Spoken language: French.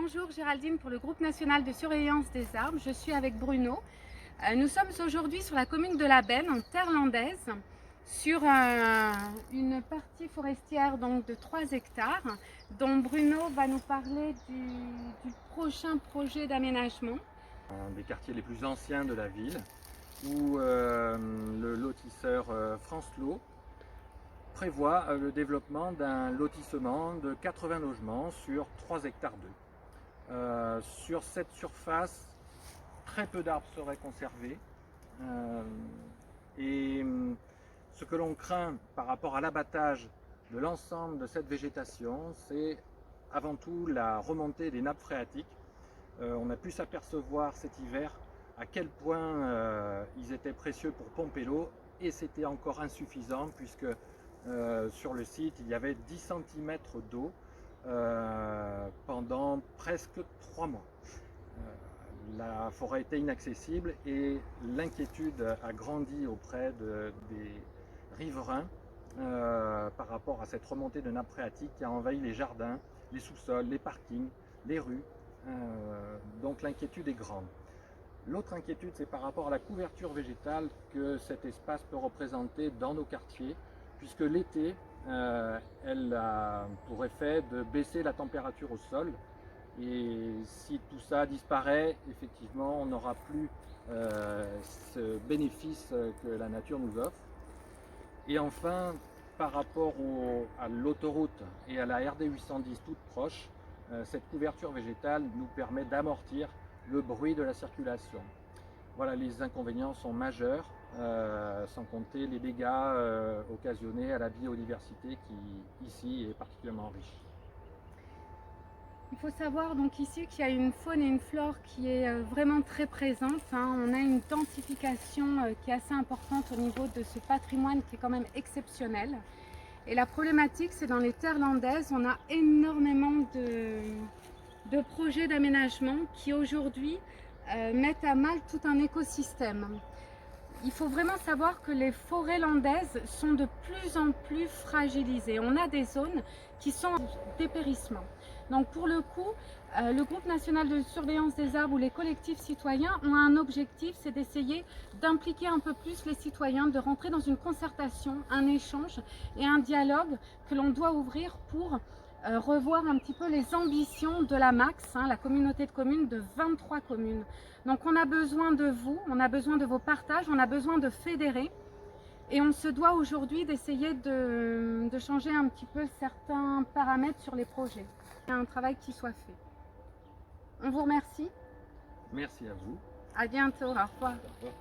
Bonjour Géraldine pour le groupe national de surveillance des arbres. Je suis avec Bruno. Nous sommes aujourd'hui sur la commune de La Benne, en terre landaise, sur une partie forestière donc, de 3 hectares, dont Bruno va nous parler du prochain projet d'aménagement. Un des quartiers les plus anciens de la ville, où le lotisseur France Lot prévoit le développement d'un lotissement de 80 logements sur 3 hectares 2. Sur cette surface, très peu d'arbres seraient conservés. Et ce que l'on craint par rapport à l'abattage de l'ensemble de cette végétation, c'est avant tout la remontée des nappes phréatiques. On a pu s'apercevoir cet hiver à quel point ils étaient précieux pour pomper l'eau, et c'était encore insuffisant puisque sur le site il y avait 10 cm d'eau pendant presque 3 mois. La forêt était inaccessible et l'inquiétude a grandi auprès des riverains par rapport à cette remontée de nappes phréatiques qui a envahi les jardins, les sous-sols, les parkings, les rues. Donc l'inquiétude est grande. L'autre inquiétude, c'est par rapport à la couverture végétale que cet espace peut représenter dans nos quartiers, puisque l'été, elle a pour effet de baisser la température au sol. Et si tout ça disparaît, effectivement, on n'aura plus ce bénéfice que la nature nous offre. Et enfin, par rapport à l'autoroute et à la RD 810 toute proche, cette couverture végétale nous permet d'amortir le bruit de la circulation. Voilà, les inconvénients sont majeurs, sans compter les dégâts occasionnés à la biodiversité qui ici est particulièrement riche. Il faut savoir donc ici qu'il y a une faune et une flore qui est vraiment très présente. On a une densification qui est assez importante au niveau de ce patrimoine qui est quand même exceptionnel. Et la problématique, c'est dans les terres landaises, on a énormément de projets d'aménagement qui aujourd'hui mettent à mal tout un écosystème. Il faut vraiment savoir que les forêts landaises sont de plus en plus fragilisées. On a des zones qui sont en dépérissement. Donc pour le coup, le groupe national de surveillance des arbres ou les collectifs citoyens ont un objectif, c'est d'essayer d'impliquer un peu plus les citoyens, de rentrer dans une concertation, un échange et un dialogue que l'on doit ouvrir pour revoir un petit peu les ambitions de la MAX, la communauté de communes de 23 communes. Donc on a besoin de vous, on a besoin de vos partages, on a besoin de fédérer. Et on se doit aujourd'hui d'essayer de changer un petit peu certains paramètres sur les projets. Il y a un travail qui soit fait. On vous remercie. Merci à vous. À bientôt. Au revoir. Au revoir.